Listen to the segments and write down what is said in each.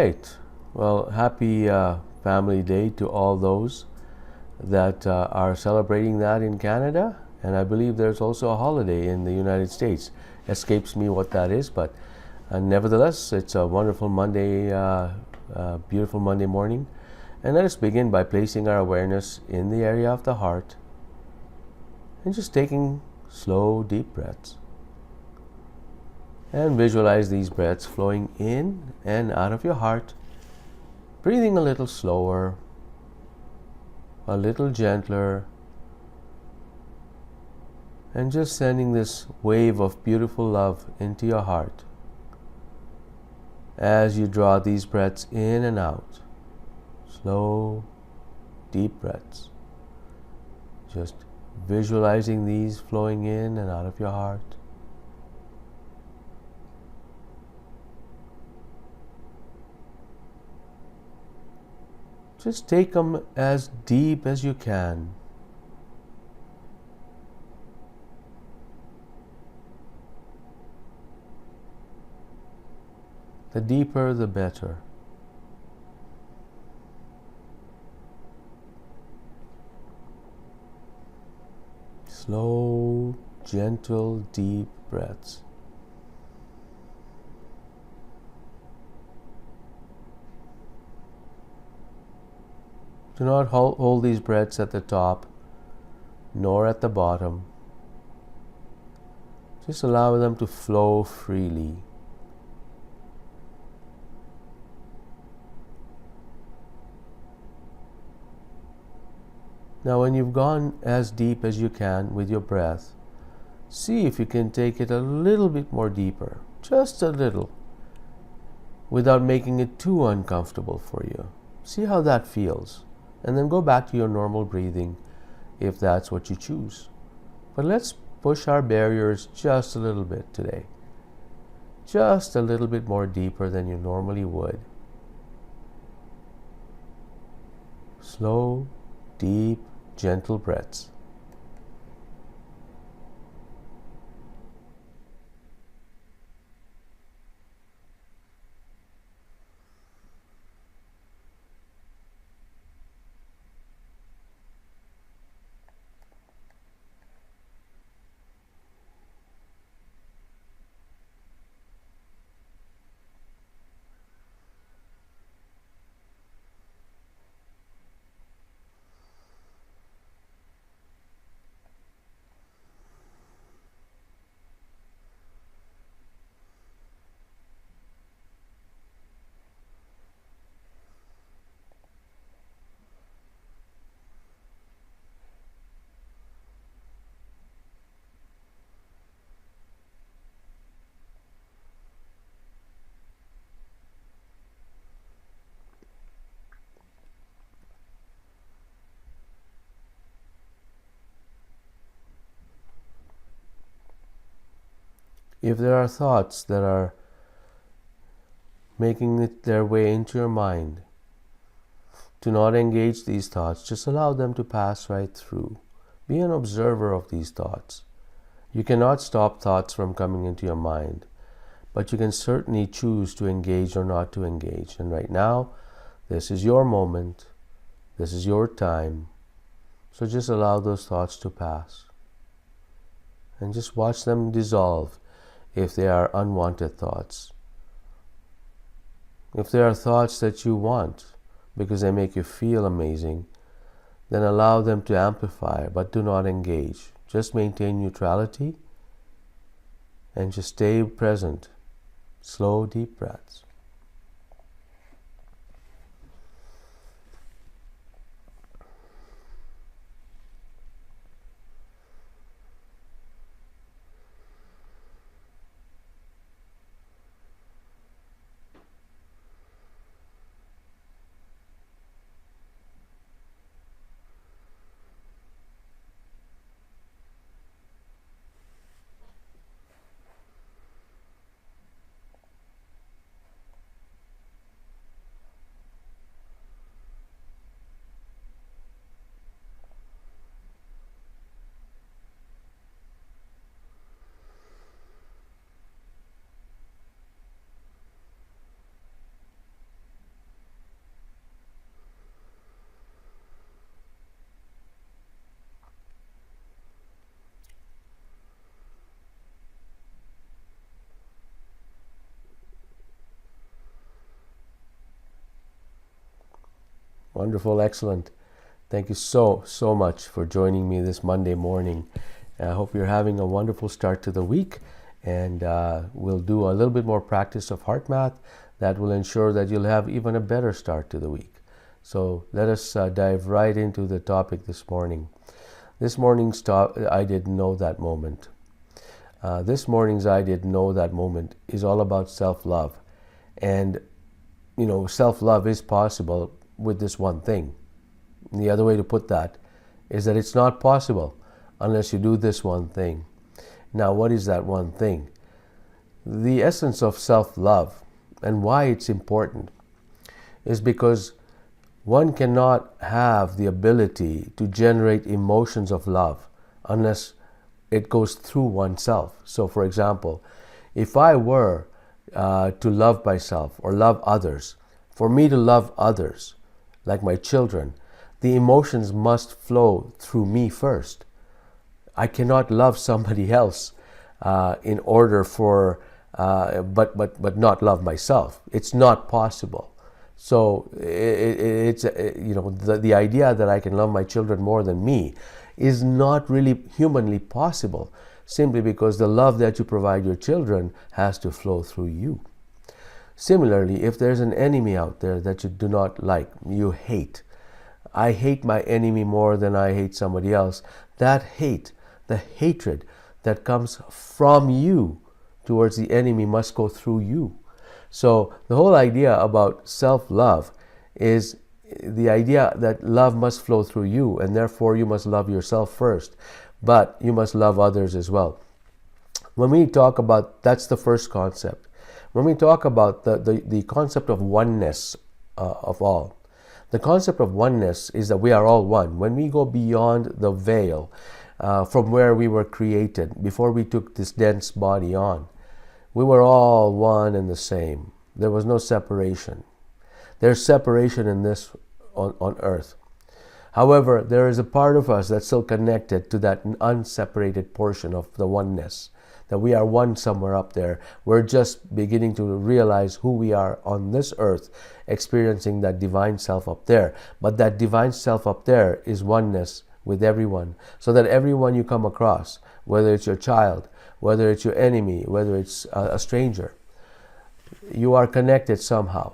right. Well, happy Family Day to all those that are celebrating that in Canada. And I believe there's also a holiday in the United States. Escapes me what that is, but nevertheless, it's a wonderful beautiful Monday morning. And let us begin by placing our awareness in the area of the heart and just taking slow, deep breaths. And visualize these breaths flowing in and out of your heart, breathing a little slower, a little gentler, and just sending this wave of beautiful love into your heart as you draw these breaths in and out. Slow, deep breaths. Just visualizing these flowing in and out of your heart. Just take them as deep as you can. The deeper, the better. Slow, gentle, deep breaths. Do not hold these breaths at the top nor at the bottom. Just allow them to flow freely. Now, when you've gone as deep as you can with your breath, see if you can take it a little bit more deeper, just a little, without making it too uncomfortable for you. See how that feels. And then go back to your normal breathing if that's what you choose. But let's push our barriers just a little bit today. Just a little bit more deeper than you normally would. Slow, deep, gentle breaths. If there are thoughts that are making their way into your mind, do not engage these thoughts. Just allow them to pass right through. Be an observer of these thoughts. You cannot stop thoughts from coming into your mind, but you can certainly choose to engage or not to engage. And right now, this is your moment. This is your time. So just allow those thoughts to pass. And just watch them dissolve if they are unwanted thoughts. If there are thoughts that you want because they make you feel amazing, then allow them to amplify, but do not engage. Just maintain neutrality and just stay present. Slow, deep breaths. Wonderful. Excellent. Thank you so much for joining me this Monday morning. I hope you're having a wonderful start to the week, and we'll do a little bit more practice of heart math that will ensure that you'll have even a better start to the week. So let us dive right into the topic this morning. This morning's I didn't know that moment. This morning's I didn't know that moment is all about self-love. And, self-love is possible with this one thing. And the other way to put that is that it's not possible unless you do this one thing. Now, what is that one thing? The essence of self-love and why it's important is because one cannot have the ability to generate emotions of love unless it goes through oneself. So, for example, if I were to love myself or love others, for me to love others, like my children, the emotions must flow through me first. I cannot love somebody else in order for, but not love myself. It's not possible. So it's the idea that I can love my children more than me is not really humanly possible, simply because the love that you provide your children has to flow through you. Similarly, if there's an enemy out there that you do not like, you hate, I hate my enemy more than I hate somebody else, that hate, the hatred that comes from you towards the enemy must go through you. So the whole idea about self-love is the idea that love must flow through you, and therefore you must love yourself first, but you must love others as well. When we talk about, that's the first concept. When we talk about the concept of oneness of all, the concept of oneness is that we are all one. When we go beyond the veil from where we were created, before we took this dense body on, we were all one and the same. There was no separation. There's separation in this on earth. However, there is a part of us that's still connected to that unseparated portion of the oneness, that we are one somewhere up there. We're just beginning to realize who we are on this earth, experiencing that divine self up there. But that divine self up there is oneness with everyone, so that everyone you come across, whether it's your child, whether it's your enemy, whether it's a stranger, you are connected somehow.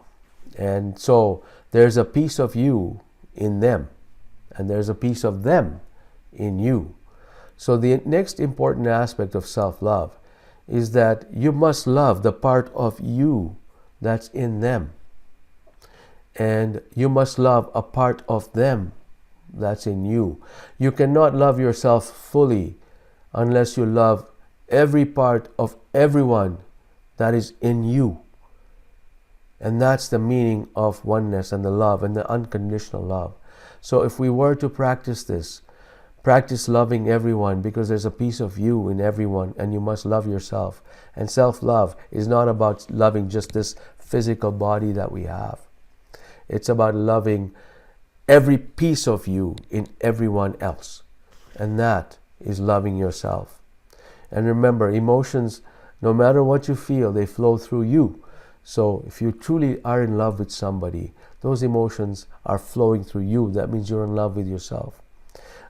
And so there's a piece of you in them, and there's a piece of them in you. So the next important aspect of self-love is that you must love the part of you that's in them. And you must love a part of them that's in you. You cannot love yourself fully unless you love every part of everyone that is in you. And that's the meaning of oneness and the love and the unconditional love. So if we were to practice this, practice loving everyone, because there's a piece of you in everyone, and you must love yourself. And self-love is not about loving just this physical body that we have. It's about loving every piece of you in everyone else. And that is loving yourself. And remember, emotions, no matter what you feel, they flow through you. So if you truly are in love with somebody, those emotions are flowing through you. That means you're in love with yourself.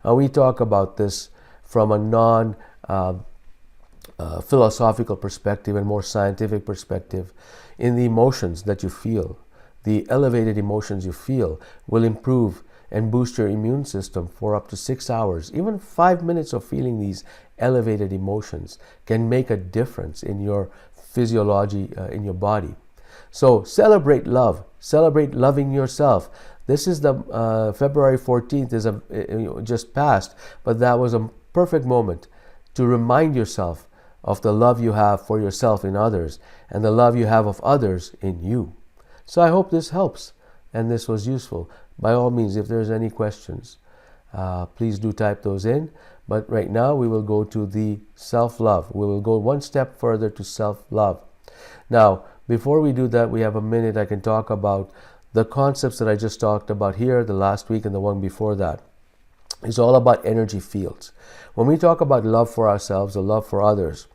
We talk about this from a non-philosophical perspective and more scientific perspective. In the emotions that you feel, the elevated emotions you feel will improve and boost your immune system for up to 6 hours. Even 5 minutes of feeling these elevated emotions can make a difference in your physiology, in your body. So celebrate love. Celebrate loving yourself. This is the February 14th is just passed, but that was a perfect moment to remind yourself of the love you have for yourself in others and the love you have of others in you. So I hope this helps and this was useful. By all means, if there's any questions, please do type those in. But right now we will go to the self-love. We will go one step further to self-love. Now, before we do that, we have a minute. I can talk about the concepts that I just talked about here, the last week and the one before that. It's all about energy fields. When we talk about love for ourselves or love for others,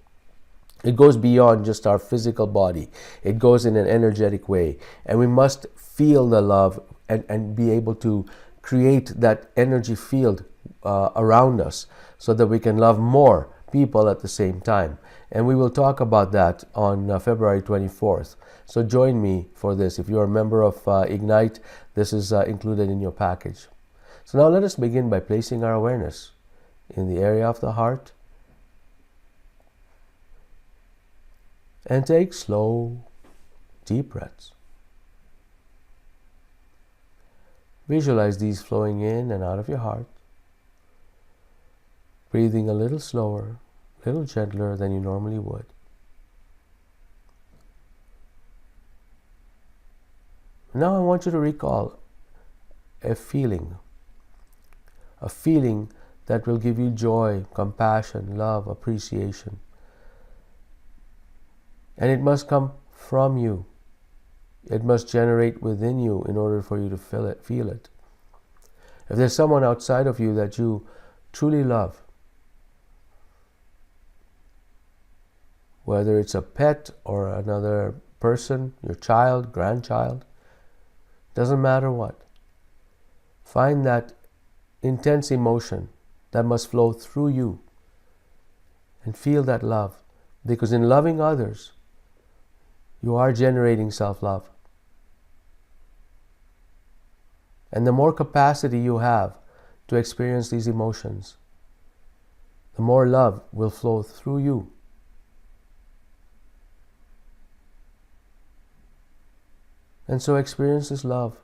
it goes beyond just our physical body. It goes in an energetic way. And we must feel the love and be able to create that energy field around us so that we can love more people at the same time. And we will talk about that on February 24th. So join me for this. If you're a member of Ignite, this is included in your package. So now let us begin by placing our awareness in the area of the heart. And take slow, deep breaths. Visualize these flowing in and out of your heart. Breathing a little slower, a little gentler than you normally would. Now I want you to recall a feeling that will give you joy, compassion, love, appreciation. And it must come from you. It must generate within you in order for you to feel it. If there's someone outside of you that you truly love, whether it's a pet or another person, your child, grandchild, doesn't matter what, find that intense emotion that must flow through you and feel that love. Because in loving others, you are generating self-love. And the more capacity you have to experience these emotions, the more love will flow through you. And so experience this love.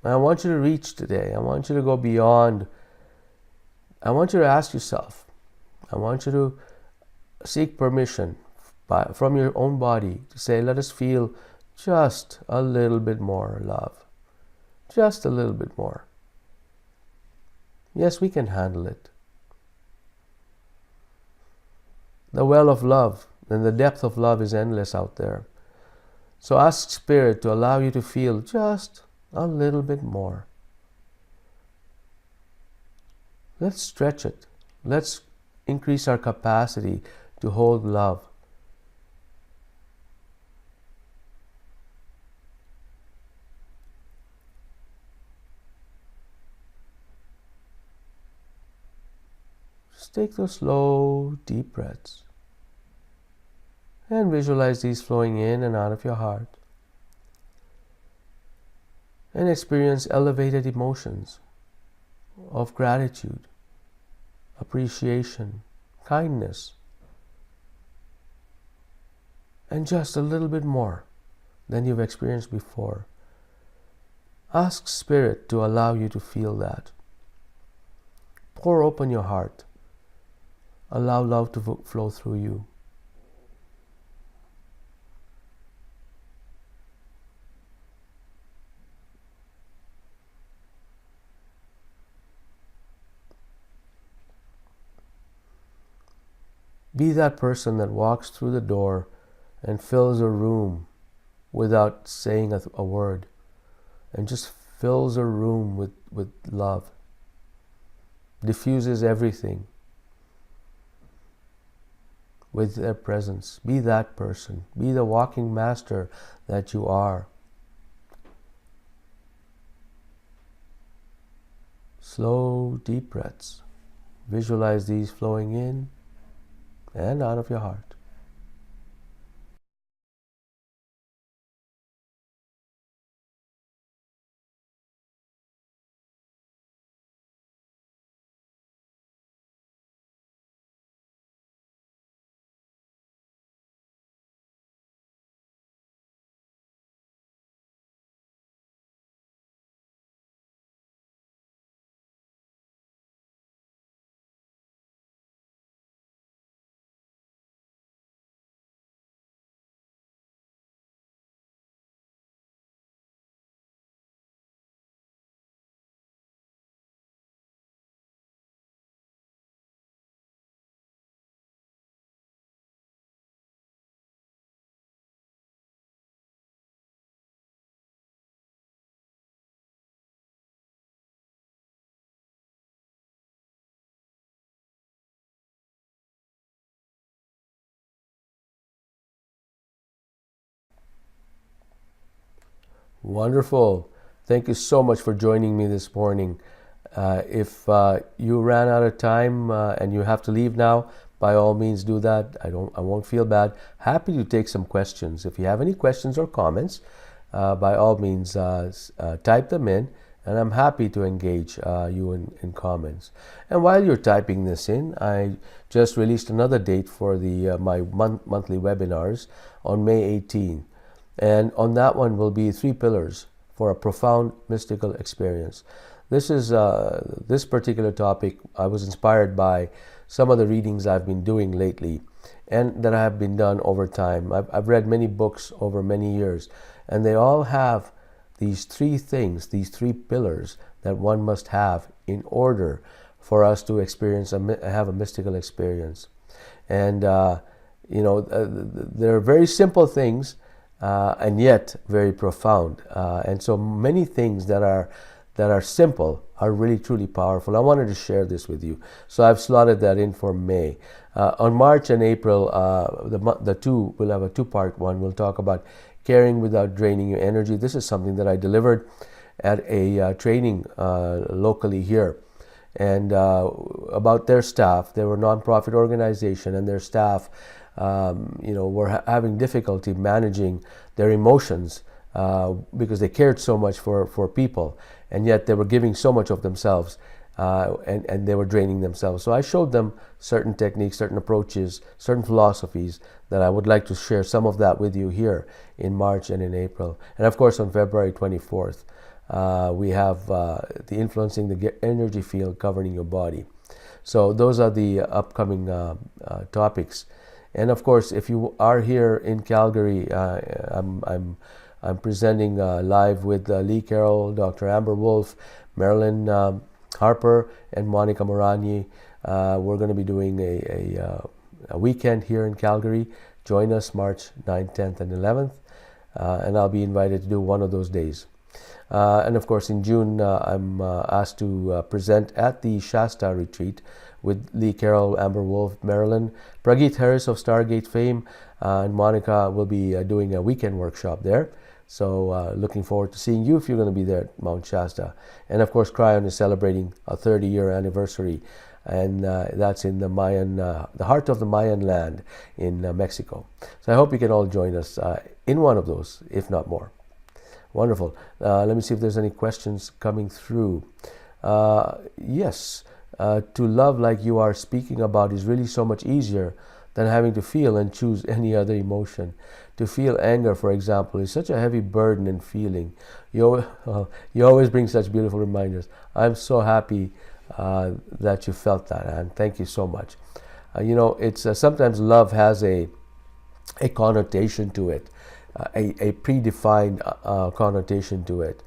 And I want you to reach today. I want you to go beyond. I want you to ask yourself. I want you to seek permission from your own body to say, let us feel just a little bit more love. Just a little bit more. Yes, we can handle it. The well of love and the depth of love is endless out there. So ask Spirit to allow you to feel just a little bit more. Let's stretch it. Let's increase our capacity to hold love. Just take those slow, deep breaths and visualize these flowing in and out of your heart. And experience elevated emotions of gratitude, appreciation, kindness, and just a little bit more than you've experienced before. Ask Spirit to allow you to feel that. Pour open your heart. Allow love to flow through you. Be that person that walks through the door and fills a room without saying a word, and just fills a room with love, diffuses everything with their presence. Be that person. Be the walking master that you are. Slow, deep breaths. Visualize these flowing in and out of your heart. Wonderful. Thank you so much for joining me this morning. If you ran out of time and you have to leave now, by all means do that. I won't feel bad. Happy to take some questions. If you have any questions or comments, by all means type them in, and I'm happy to engage you in comments. And while you're typing this in, I just released another date for the my monthly webinars on May 18. And on that one will be 3 pillars for a profound mystical experience. This is this particular topic I was inspired by some of the readings I've been doing lately and that have been done over time. I've read many books over many years, and they all have these 3 things, these 3 pillars that one must have in order for us to experience have a mystical experience. And they're very simple things, and yet very profound. And so many things that are simple are really truly powerful. I wanted to share this with you, so I've slotted that in for May. On March and April, the two will have a 2-part one. We'll talk about caring without draining your energy. This is something that I delivered at a training locally here, and about their staff. They were a non-profit organization, and their staff were having difficulty managing their emotions because they cared so much for people, and yet they were giving so much of themselves, and they were draining themselves. So I showed them certain techniques, certain approaches, certain philosophies that I would like to share some of that with you here in March and in April. And of course on February 24th, we have the influencing the energy field governing your body. So those are the upcoming topics. And of course, if you are here in Calgary, I'm presenting live with Lee Carroll, Dr. Amber Wolf, Marilyn Harper, and Monica Morani. We're going to be doing a weekend here in Calgary. Join us March 9th, 10th, and 11th, and I'll be invited to do one of those days. And of course, in June, I'm asked to present at the Shasta retreat with Lee Carroll, Amber Wolf, Marilyn, Prageet Harris of Stargate fame, and Monica will be doing a weekend workshop there. So looking forward to seeing you if you're going to be there at Mount Shasta. And of course, Cryon is celebrating a 30-year anniversary, and that's in the Mayan, the heart of the Mayan land in Mexico. So I hope you can all join us in one of those, if not more. Wonderful. Let me see if there's any questions coming through. Yes. To love like you are speaking about is really so much easier than having to feel and choose any other emotion. To feel anger, for example, is such a heavy burden and feeling. You always bring such beautiful reminders. I'm so happy that you felt that, and thank you so much. It's sometimes love has a connotation to it, a predefined connotation to it.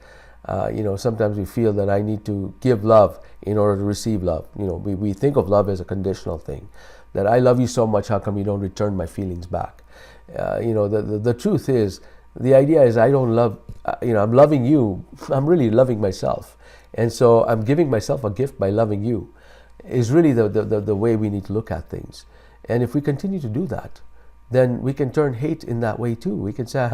Sometimes we feel that I need to give love in order to receive love. We think of love as a conditional thing, that I love you so much, how come you don't return my feelings back? The truth is, the idea is I don't love, I'm loving you, I'm really loving myself. And so I'm giving myself a gift by loving you, is really the way we need to look at things. And if we continue to do that, then we can turn hate in that way too. We can say,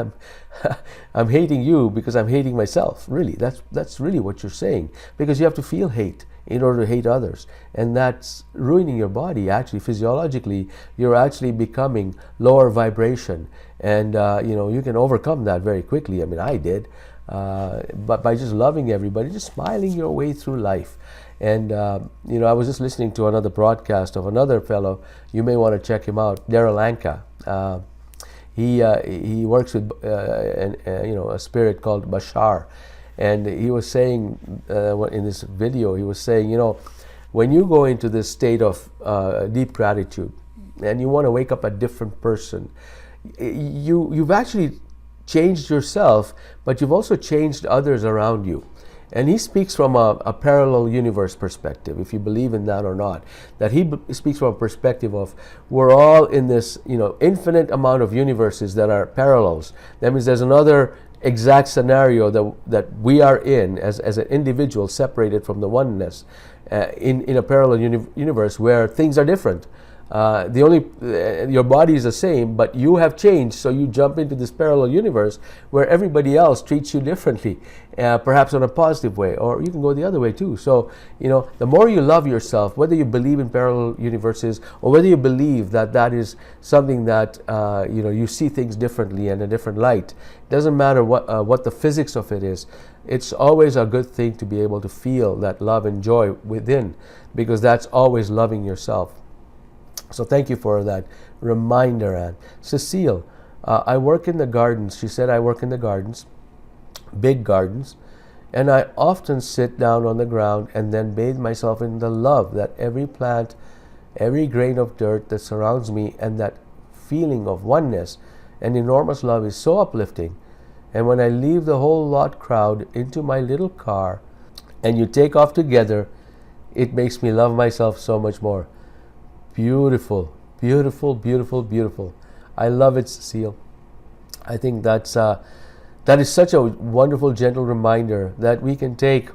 I'm hating you because I'm hating myself. Really, that's really what you're saying, because you have to feel hate in order to hate others, and that's ruining your body. Actually, physiologically, you're actually becoming lower vibration, and you can overcome that very quickly. I mean, I did, but by just loving everybody, just smiling your way through life. And I was just listening to another broadcast of another fellow. You may want to check him out, Daryl Anka. He works with a spirit called Bashar, and he was saying in this video, he was saying, when you go into this state of deep gratitude and you want to wake up a different person, you've actually changed yourself, but you've also changed others around you. And he speaks from a parallel universe perspective, if you believe in that or not. That he speaks from a perspective of we're all in this, infinite amount of universes that are parallels. That means there's another exact scenario that we are in as an individual, separated from the oneness, in a parallel universe where things are different. The only your body is the same, but you have changed, so you jump into this parallel universe where everybody else treats you differently, perhaps in a positive way, or you can go the other way too. So the more you love yourself, whether you believe in parallel universes or whether you believe that that is something that you see things differently and a different light, it doesn't matter what the physics of it is. It's always a good thing to be able to feel that love and joy within, because that's always loving yourself. So thank you for that reminder, Anne. Cecile, I work in the gardens. She said, I work in the gardens, big gardens, and I often sit down on the ground and then bathe myself in the love that every plant, every grain of dirt that surrounds me, and that feeling of oneness and enormous love is so uplifting. And when I leave the whole lot crowd into my little car and you take off together, it makes me love myself so much more. Beautiful, beautiful, beautiful, beautiful. I love it, Cecile. I think that is such a wonderful, gentle reminder that we can take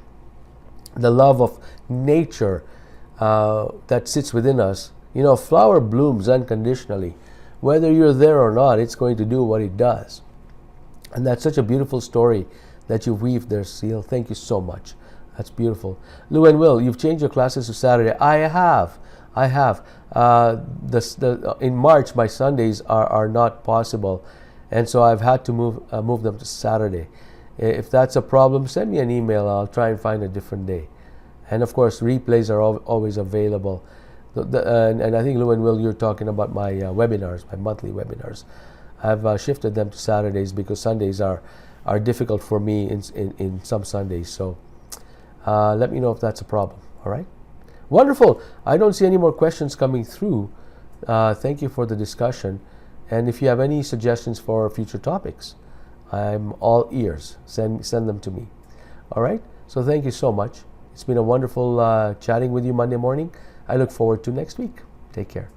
the love of nature that sits within us. A flower blooms unconditionally. Whether you're there or not, it's going to do what it does. And that's such a beautiful story that you weave there, Cecile. Thank you so much. That's beautiful. Lou and Will, you've changed your classes to Saturday. I have. In March, my Sundays are not possible, and so I've had to move them to Saturday. If that's a problem, send me an email. I'll try and find a different day. And of course, replays are always available. And I think, Lou and Will, you're talking about my webinars, my monthly webinars. I've shifted them to Saturdays because Sundays are difficult for me in some Sundays. So let me know if that's a problem. All right. Wonderful. I don't see any more questions coming through. Thank you for the discussion. And if you have any suggestions for future topics, I'm all ears. Send them to me. All right? So thank you so much. It's been a wonderful chatting with you Monday morning. I look forward to next week. Take care.